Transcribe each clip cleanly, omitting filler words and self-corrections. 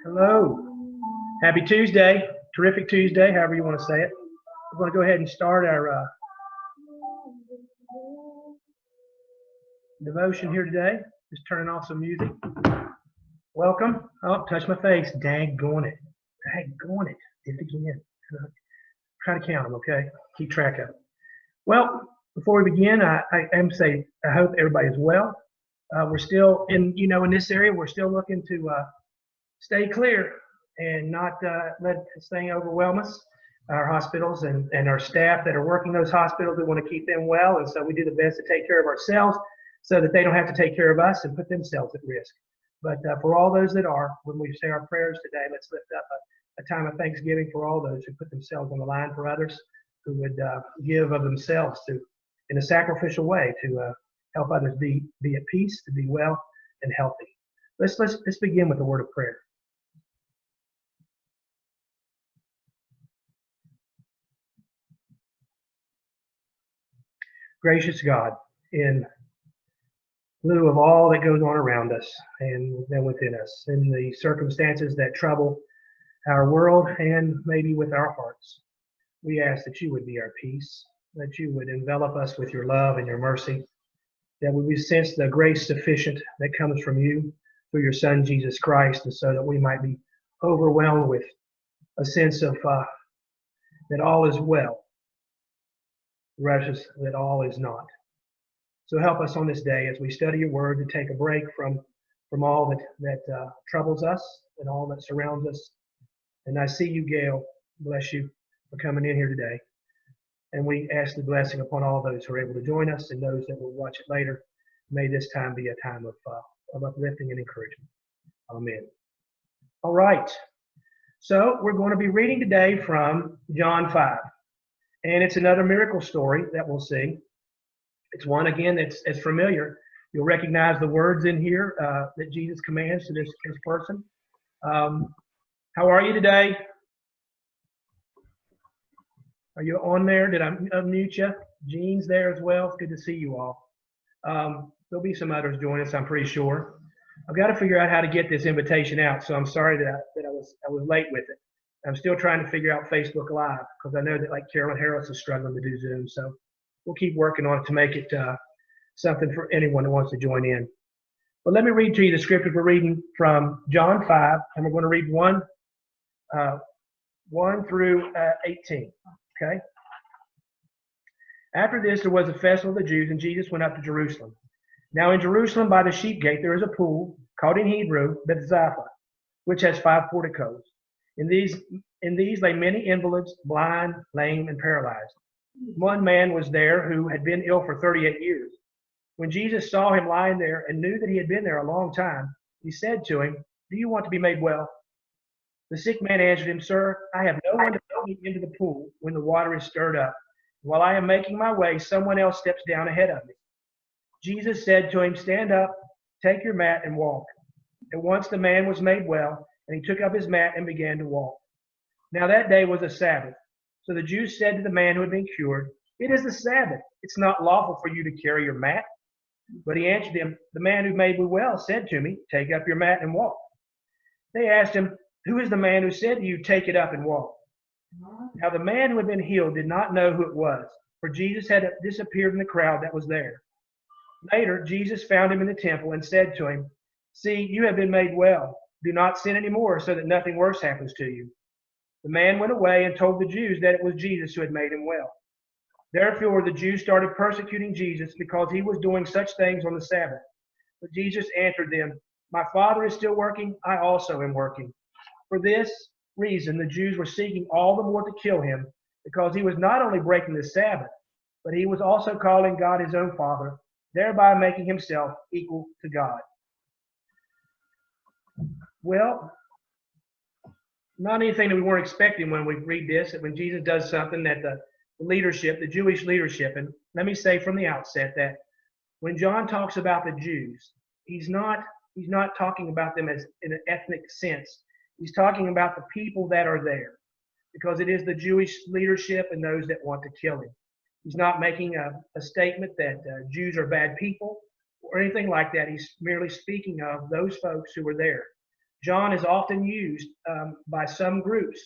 Hello. Happy Tuesday. Terrific Tuesday, however you want to say it. We're going to go ahead and start our devotion here today. Just turning off some music. Welcome. Oh, touch my face. Daggone it. Daggone it. Did it again. Try to count them, okay? Keep track of it. Well, before we begin, I am saying I hope everybody's well. We're still in this area. We're still looking to stay clear and not let this thing overwhelm us. Our hospitals and our staff that are working those hospitals, we want to keep them well, and so we do the best to take care of ourselves so that they don't have to take care of us and put themselves at risk. But for all those that are, when we say our prayers today, let's lift up a time of thanksgiving for all those who put themselves on the line for others, who would give of themselves in a sacrificial way to help others be at peace, to be well and healthy. Let's begin with a word of prayer. Gracious God, in lieu of all that goes on around us and within us, in the circumstances that trouble our world and maybe with our hearts, we ask that you would be our peace, that you would envelop us with your love and your mercy, that we would sense the grace sufficient that comes from you through your Son, Jesus Christ, and so that we might be overwhelmed with a sense of that all is well, rather that all is not. So help us on this day as we study your word to take a break from all that troubles us and all that surrounds us. And I see you, Gail. Bless you for coming in here today. And we ask the blessing upon all those who are able to join us and those that will watch it later. May this time be a time of uplifting and encouragement. Amen. All right. So we're going to be reading today from John 5. And it's another miracle story that we'll see. It's one, again, that's familiar. You'll recognize the words in here that Jesus commands to this person. How are you today? Are you on there? Did I unmute you? Jean's there as well. It's good to see you all. There'll be some others join us, I'm pretty sure. I've got to figure out how to get this invitation out, so I'm sorry that I was late with it. I'm still trying to figure out Facebook Live because I know that like Carolyn Harris is struggling to do Zoom, so we'll keep working on it to make it something for anyone who wants to join in. But let me read to you the scriptures we're reading from John 5, and we're going to read 1 through 18. Okay. After this, there was a festival of the Jews, and Jesus went up to Jerusalem. Now in Jerusalem by the sheep gate there is a pool called in Hebrew Bethzatha, which has 5 porticos. In these lay many invalids, blind, lame, and paralyzed. One man was there who had been ill for 38 years. When Jesus saw him lying there and knew that he had been there a long time, he said to him, "Do you want to be made well?" The sick man answered him, "Sir, I have no one to put me into the pool when the water is stirred up. While I am making my way, someone else steps down ahead of me." Jesus said to him, "Stand up, take your mat, and walk." At once the man was made well, and he took up his mat and began to walk. Now that day was a Sabbath. So the Jews said to the man who had been cured, "It is the Sabbath. It's not lawful for you to carry your mat." But he answered them, "The man who made me well said to me, 'Take up your mat and walk.'" They asked him, "Who is the man who said to you, 'Take it up and walk'?" Now the man who had been healed did not know who it was, for Jesus had disappeared in the crowd that was there. Later, Jesus found him in the temple and said to him, "See, you have been made well. Do not sin anymore so that nothing worse happens to you." The man went away and told the Jews that it was Jesus who had made him well. Therefore, the Jews started persecuting Jesus because he was doing such things on the Sabbath. But Jesus answered them, "My Father is still working. I also am working." For this reason, the Jews were seeking all the more to kill him, because he was not only breaking the Sabbath, but he was also calling God his own Father, thereby making himself equal to God. Well, not anything that we weren't expecting when we read this, that when Jesus does something that the leadership, the Jewish leadership, and let me say from the outset that when John talks about the Jews, he's not talking about them as in an ethnic sense. He's talking about the people that are there, because it is the Jewish leadership and those that want to kill him. He's not making a statement that Jews are bad people or anything like that. He's merely speaking of those folks who were there. John is often used by some groups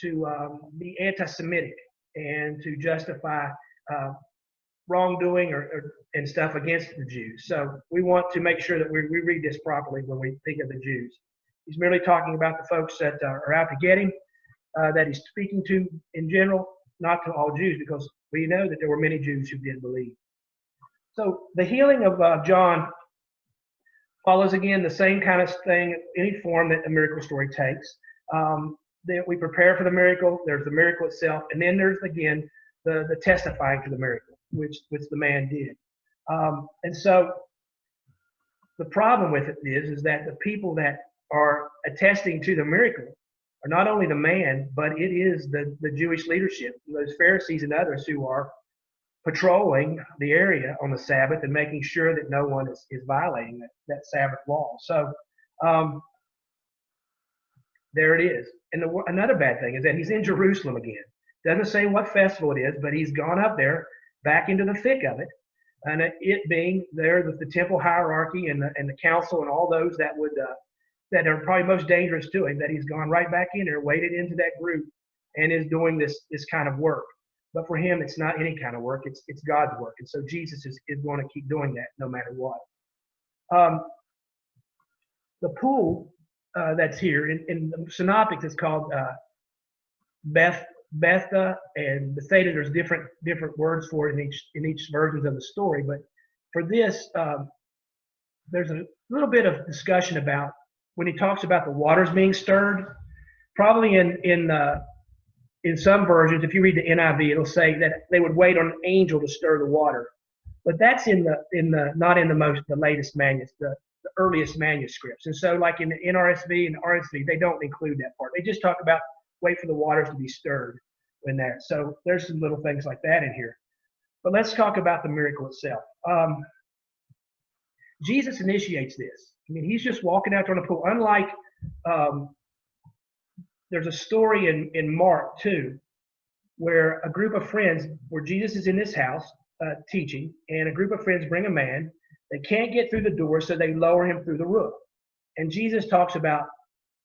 to be anti-Semitic and to justify uh, wrongdoing and stuff against the Jews. So we want to make sure that we read this properly when we think of the Jews. He's merely talking about the folks that are out to get him, that he's speaking to in general, not to all Jews, because we know that there were many Jews who did believe. So the healing of John follows again the same kind of thing, any form that a miracle story takes. That we prepare for the miracle, there's the miracle itself, and then there's again the testifying to the miracle, which the man did. And so the problem with it is that the people that are attesting to the miracle are not only the man, but it is the Jewish leadership, those Pharisees and others who are patrolling the area on the Sabbath and making sure that no one is violating that Sabbath law. So there it is. And another bad thing is that he's in Jerusalem again. Doesn't say what festival it is, but he's gone up there back into the thick of it. And it being there with the temple hierarchy and the council and all those that would that are probably most dangerous to him, that he's gone right back in there, waded into that group, and is doing this kind of work. But for him, it's not any kind of work. It's God's work. And so Jesus is going to keep doing that no matter what. The pool that's here in the Synoptics is called Bethesda, and Bethsaida. There's different words for it in each version of the story. But for this, there's a little bit of discussion about when he talks about the waters being stirred. Probably in some versions, if you read the NIV, it'll say that they would wait on an angel to stir the water. But that's not in the latest manuscript, the earliest manuscripts. And so, like in the NRSV and the RSV, they don't include that part. They just talk about wait for the waters to be stirred in there. So there's some little things like that in here. But let's talk about the miracle itself. Jesus initiates this. I mean, he's just walking out there on the pool. Unlike there's a story in Mark 2 where a group of friends, where Jesus is in this house teaching, and a group of friends bring a man. They can't get through the door, so they lower him through the roof. And Jesus talks about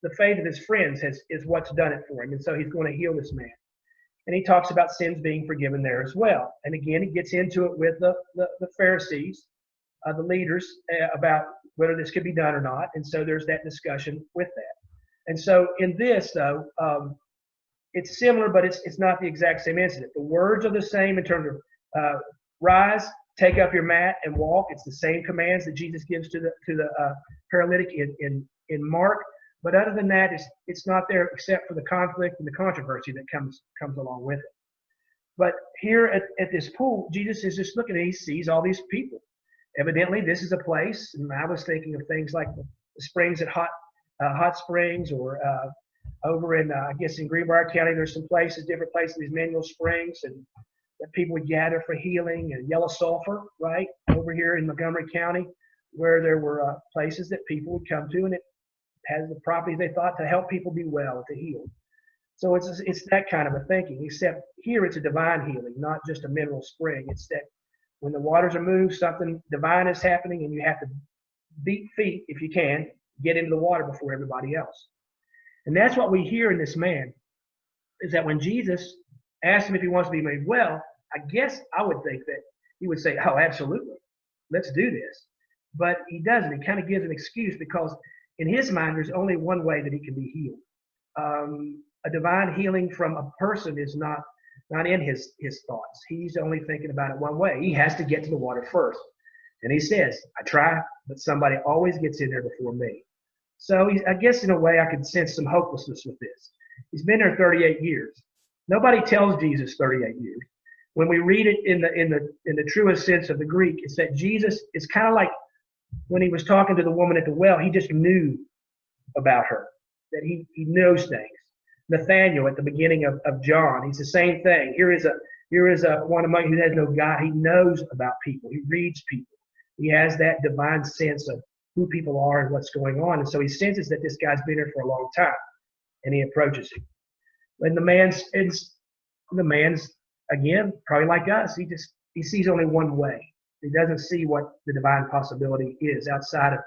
the faith of his friends is what's done it for him. And so he's going to heal this man. And he talks about sins being forgiven there as well. And again, he gets into it with the Pharisees, the leaders, about whether this could be done or not. And so there's that discussion with that. And so in this, though, it's similar, but it's not the exact same incident. The words are the same in terms of rise, take up your mat, and walk. It's the same commands that Jesus gives to the paralytic in Mark. But other than that, it's not there except for the conflict and the controversy that comes along with it. But here at this pool, Jesus is just looking and he sees all these people. Evidently, this is a place, and I was thinking of things like the springs at Hot Springs, or over in, I guess in Greenbrier County, there's some places, different places, these Manual Springs, and that people would gather for healing, and Yellow Sulphur, right, over here in Montgomery County, where there were places that people would come to, and it has the properties they thought to help people be well, to heal. So it's that kind of a thinking, except here it's a divine healing, not just a mineral spring. It's that when the waters are moved, something divine is happening, and you have to beat feet, if you can, get into the water before everybody else. And that's what we hear in this man, is that when Jesus asks him if he wants to be made well, I guess I would think that he would say, oh, absolutely, let's do this. But he doesn't. He kind of gives an excuse, because in his mind, there's only one way that he can be healed. A divine healing from a person is not in his thoughts. He's only thinking about it one way. He has to get to the water first. And he says, I try, but somebody always gets in there before me. So I guess in a way I could sense some hopelessness with this. He's been there 38 years. Nobody tells Jesus 38 years. When we read it in the truest sense of the Greek, it's that Jesus is kind of like when he was talking to the woman at the well, he just knew about her, that he knows things. Nathaniel at the beginning of John, he's the same thing. Here is a one among you who has no God. He knows about people. He reads people. He has that divine sense of who people are and what's going on. And so he senses that this guy's been here for a long time, and he approaches him. And the man's again, probably like us, he sees only one way. He doesn't see what the divine possibility is outside of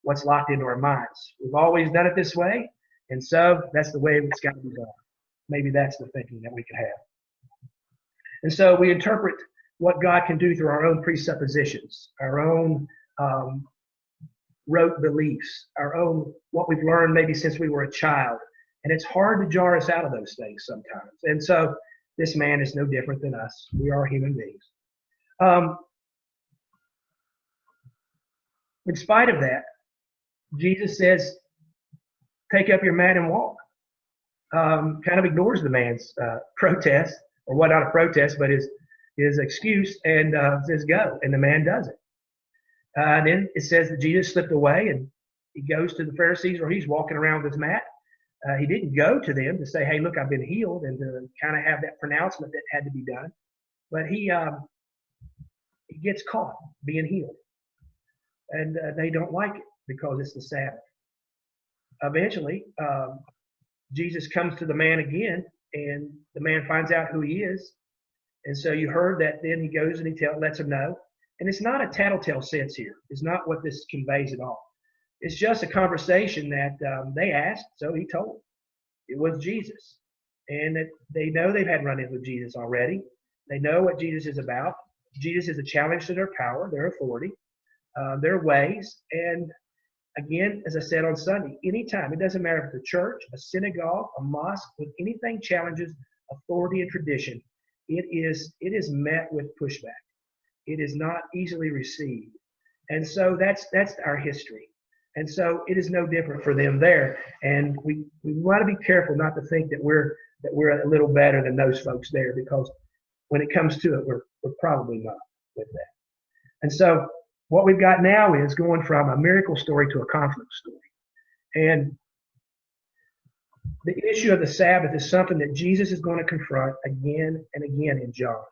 what's locked into our minds. We've always done it this way, and so that's the way it's got to be done. Maybe that's the thinking that we could have. And so we interpret what God can do through our own presuppositions, our own rote beliefs, our own what we've learned maybe since we were a child. And it's hard to jar us out of those things sometimes. And so this man is no different than us. We are human beings. In spite of that, Jesus says, take up your mat and walk. Kind of ignores the man's protest, or what, not a protest, but his excuse, and says, go. And the man does it. And then it says that Jesus slipped away and he goes to the Pharisees, or he's walking around with his mat. He didn't go to them to say, hey, look, I've been healed, and to kind of have that pronouncement that had to be done. But he gets caught being healed. And they don't like it because it's the Sabbath. Eventually, Jesus comes to the man again, and the man finds out who he is. And so you heard that then he goes and he lets him know. And it's not a tattletale sense here. It's not what this conveys at all. It's just a conversation that they asked, so he told them. It was Jesus. And that they know they've had run-ins with Jesus already. They know what Jesus is about. Jesus is a challenge to their power, their authority, their ways. And again, as I said on Sunday, anytime, it doesn't matter if it's a church, a synagogue, a mosque, when anything challenges authority and tradition, it is met with pushback. It is not easily received. And so that's our history. And so it is no different for them there. And we want to be careful not to think that we're a little better than those folks there, because when it comes to it, we're probably not with that. And so what we've got now is going from a miracle story to a conflict story. And the issue of the Sabbath is something that Jesus is going to confront again and again in John.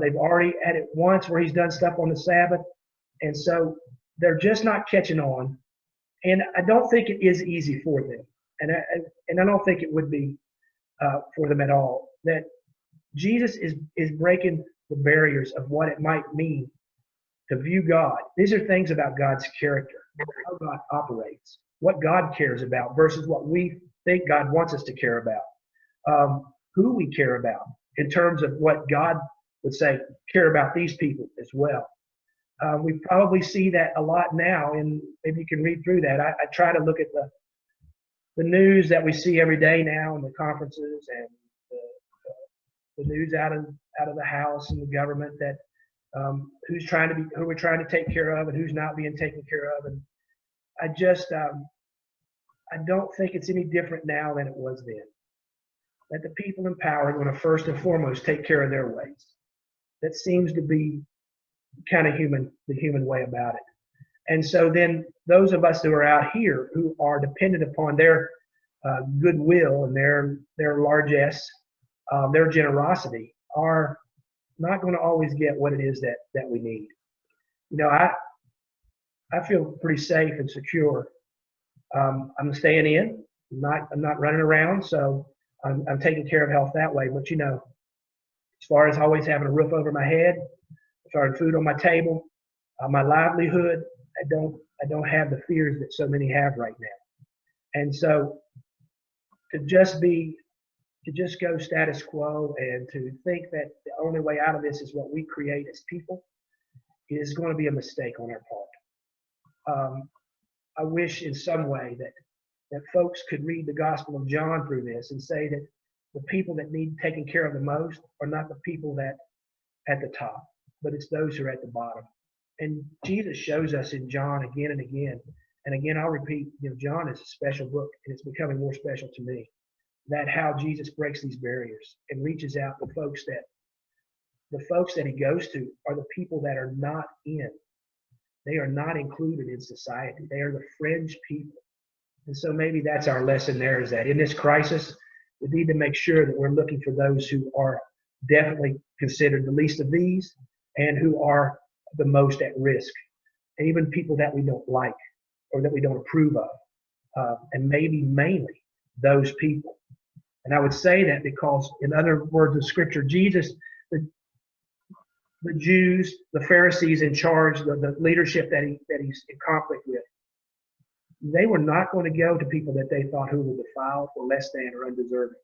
They've already had it once where he's done stuff on the Sabbath, and so they're just not catching on. And I don't think it is easy for them, and I don't think it would be for them at all. That Jesus is breaking the barriers of what it might mean to view God. These are things about God's character, how God operates, what God cares about versus what we think God wants us to care about, who we care about in terms of what God would say, care about these people as well. We probably see that a lot now, and maybe you can read through that. I try to look at the news that we see every day now, and the conferences and the news out of the House and the government, that who we're trying to take care of and who's not being taken care of. And I just I don't think it's any different now than it was then. That the people in power are going to first and foremost take care of their ways. That seems to be kind of the human way about it. And so then those of us who are out here who are dependent upon their goodwill and their largesse, their generosity, are not going to always get what it is that we need. You know, I feel pretty safe and secure. I'm staying in. I'm not running around, so I'm taking care of health that way. But you know, as far as always having a roof over my head, as far as food on my table, my livelihood, I don't have the fears that so many have right now. And so to just go status quo and to think that the only way out of this is what we create as people is going to be a mistake on our part. I wish in some way that folks could read the Gospel of John through this and say that the people that need taken care of the most are not the people that at the top, but it's those who are at the bottom. And Jesus shows us in John again and again. And again, I'll repeat, you know, John is a special book, and it's becoming more special to me. That how Jesus breaks these barriers and reaches out to folks that he goes to are the people that are not in. They are not included in society. They are the fringe people. And so maybe that's our lesson there, is that in this crisis, we need to make sure that we're looking for those who are definitely considered the least of these and who are the most at risk, and even people that we don't like or that we don't approve of, and maybe mainly those people. And I would say that because, in other words of Scripture, Jesus, the Jews, the Pharisees in charge, the leadership that he's in conflict with, They were not going to go to people that they thought who were defiled or less than or undeserving.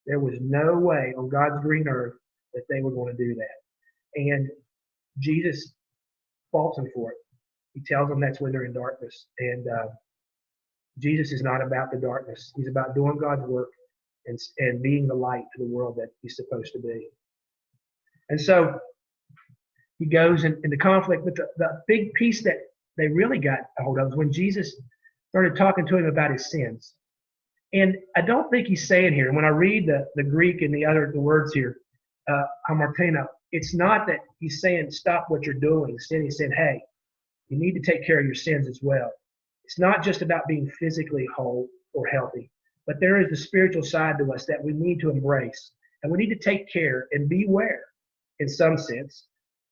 There was no way on God's green earth that they were going to do that. And Jesus faults them for it. He tells them that's when they're in darkness. And Jesus is not about the darkness. He's about doing God's work and being the light to the world that he's supposed to be. And so he goes in the conflict. But the big piece that they really got a hold of was when Jesus started talking to him about his sins. And I don't think he's saying here, when I read the Greek and the words here, hamartino, it's not that he's saying stop what you're doing. Instead, he's saying, hey, you need to take care of your sins as well. It's not just about being physically whole or healthy, but there is the spiritual side to us that we need to embrace. And we need to take care and beware, in some sense,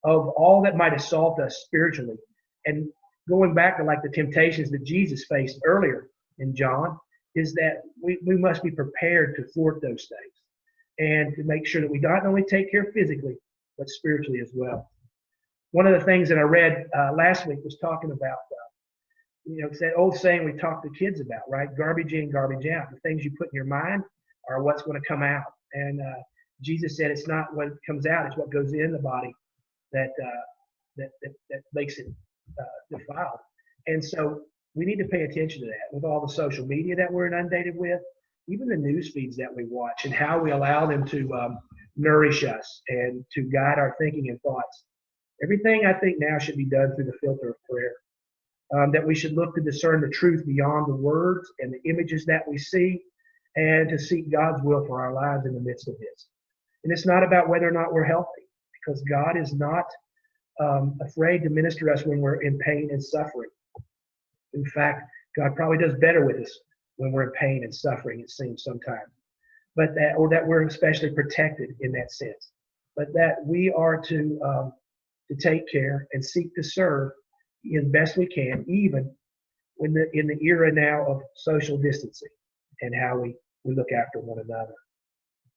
of all that might assault us spiritually. And going back to like the temptations that Jesus faced earlier in John, is that we must be prepared to thwart those things and to make sure that we not only take care physically, but spiritually as well. One of the things that I read last week was talking about, it's that old saying we talk to kids about, right? Garbage in, garbage out. The things you put in your mind are what's going to come out. And Jesus said it's not what comes out, it's what goes in the body that makes it defiled. And so we need to pay attention to that with all the social media that we're inundated with, even the news feeds that we watch and how we allow them to nourish us and to guide our thinking and thoughts. Everything I think now should be done through the filter of prayer. That we should look to discern the truth beyond the words and the images that we see, and to seek God's will for our lives in the midst of this. And it's not about whether or not we're healthy, because God is not afraid to minister to us when we're in pain and suffering. In fact, God probably does better with us when we're in pain and suffering, it seems sometimes. But that we're especially protected in that sense. But that we are to take care and seek to serve as best we can, even when in the era now of social distancing and how we look after one another.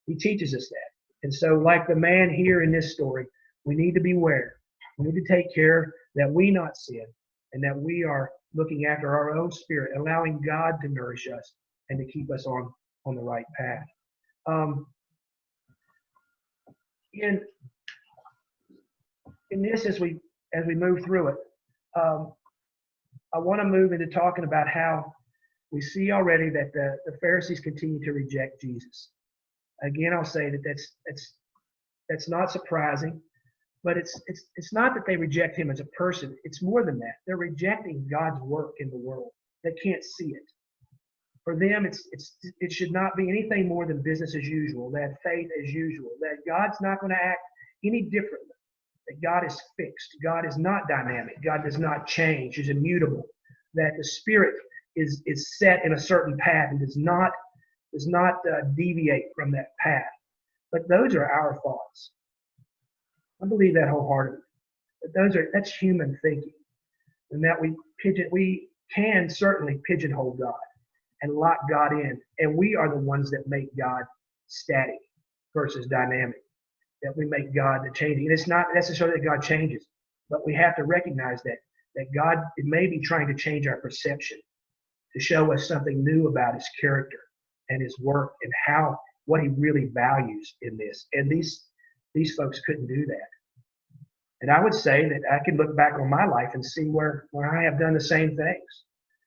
He teaches us that. And so, like the man here in this story, we need to beware. We need to take care that we not sin and that we are looking after our own spirit, allowing God to nourish us and to keep us on the right path. In this, as we move through it, I want to move into talking about how we see already that the Pharisees continue to reject Jesus. Again, I'll say that's not surprising, but it's not that they reject him as a person. It's more than that. They're rejecting God's work in the world. They can't see it. For them, it should not be anything more than business as usual. That faith as usual. That God's not going to act any differently. That God is fixed. God is not dynamic. God does not change. He's immutable. That the Spirit is set in a certain path and does not deviate from that path. But those are our thoughts. I believe that wholeheartedly. But that's human thinking, and that we can certainly pigeonhole God and lock God in, and we are the ones that make God static versus dynamic. That we make God the changing. And it's not necessarily that God changes, but we have to recognize that God, it may be trying to change our perception to show us something new about his character and his work and what he really values in this. And these folks couldn't do that. And I would say that I can look back on my life and see where I have done the same things.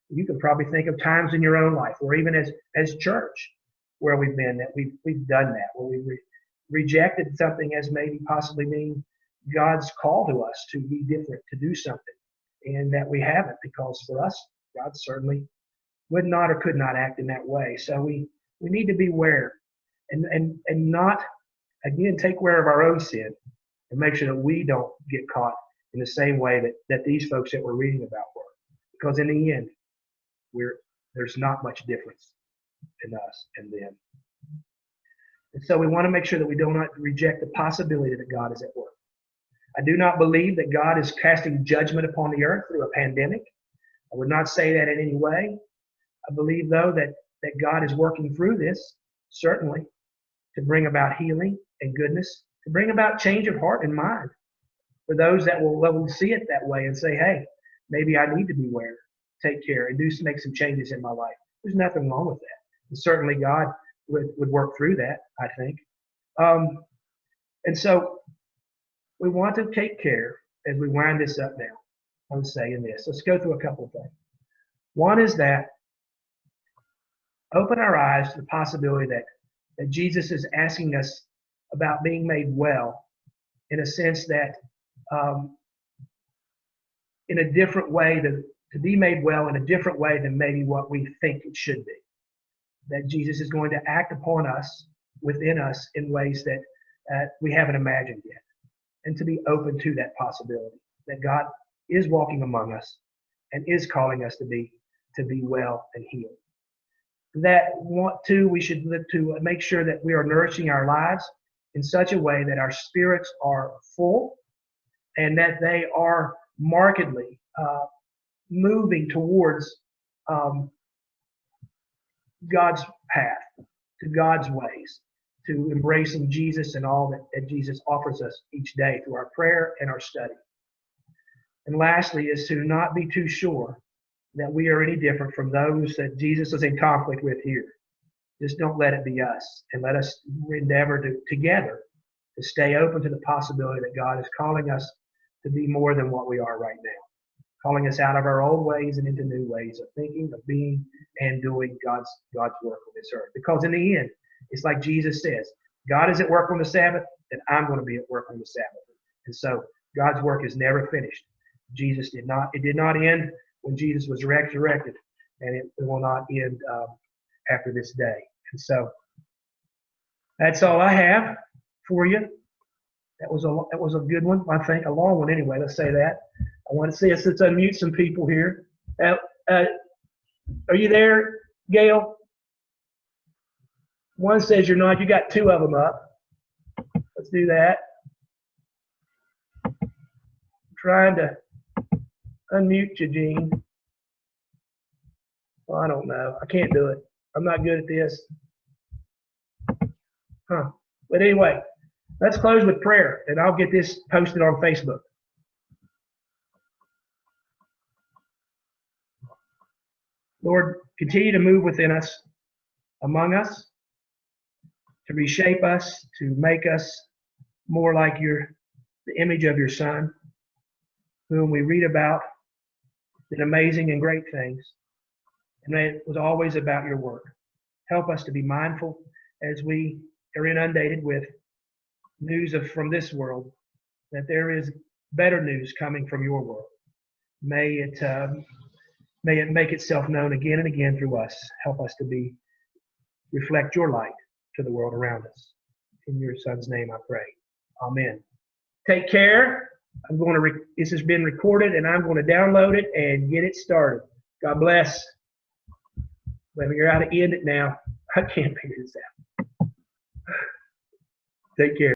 You can probably think of times in your own life, or even as church, where we've been that we've done that, where we've rejected something as maybe possibly being God's call to us to be different, to do something, and that we haven't, because for us, God certainly would not or could not act in that way. So we need to beware and not, again, take aware of our own sin and make sure that we don't get caught in the same way that these folks that we're reading about were. Because in the end, there's not much difference in us and them. And so we want to make sure that we do not reject the possibility that God is at work. I do not believe that God is casting judgment upon the earth through a pandemic. I would not say that in any way. I believe, though, that God is working through this, certainly, to bring about healing and goodness, to bring about change of heart and mind for those that will see it that way and say, hey, maybe I need to beware. take care and make some changes in my life. There's nothing wrong with that. And certainly God would work through that, I think. And so we want to take care as we wind this up now. I'm saying this. Let's go through a couple of things. One is that open our eyes to the possibility that Jesus is asking us about being made well in a sense that in a different way, to be made well in a different way than maybe what we think it should be. That Jesus is going to act upon us, within us, in ways that we haven't imagined yet. And to be open to that possibility, that God is walking among us and is calling us to be well and healed. We should look to make sure that we are nourishing our lives in such a way that our spirits are full and that they are markedly moving towards God's path, to God's ways, to embracing Jesus and all that Jesus offers us each day through our prayer and our study. And lastly is to not be too sure that we are any different from those that Jesus is in conflict with here. Just don't let it be us, and let us endeavor together to stay open to the possibility that God is calling us to be more than what we are right now, calling us out of our old ways and into new ways of thinking, of being, and doing God's work on this earth. Because in the end, it's like Jesus says, God is at work on the Sabbath, and I'm going to be at work on the Sabbath. And so God's work is never finished. It did not end when Jesus was resurrected, and it will not end after this day. And so that's all I have for you. That was a good one, I think, a long one anyway. Let's say that. I want to see us. Let's unmute some people here. Are you there, Gail? One says you're not. You got two of them up. Let's do that. I'm trying to unmute you, Gene. Well, I don't know. I can't do it. I'm not good at this. But anyway, let's close with prayer, and I'll get this posted on Facebook. Lord, continue to move within us, among us, to reshape us, to make us more like the image of your Son, whom we read about, did amazing and great things. And it was always about your work. Help us to be mindful as we are inundated with news from this world, that there is better news coming from your world. May it make itself known again and again through us. Help us to reflect your light to the world around us. In your Son's name I pray. Amen. Take care. This has been recorded, and I'm going to download it and get it started. God bless. Let me figure out how to end it now. I can't figure this out. Take care.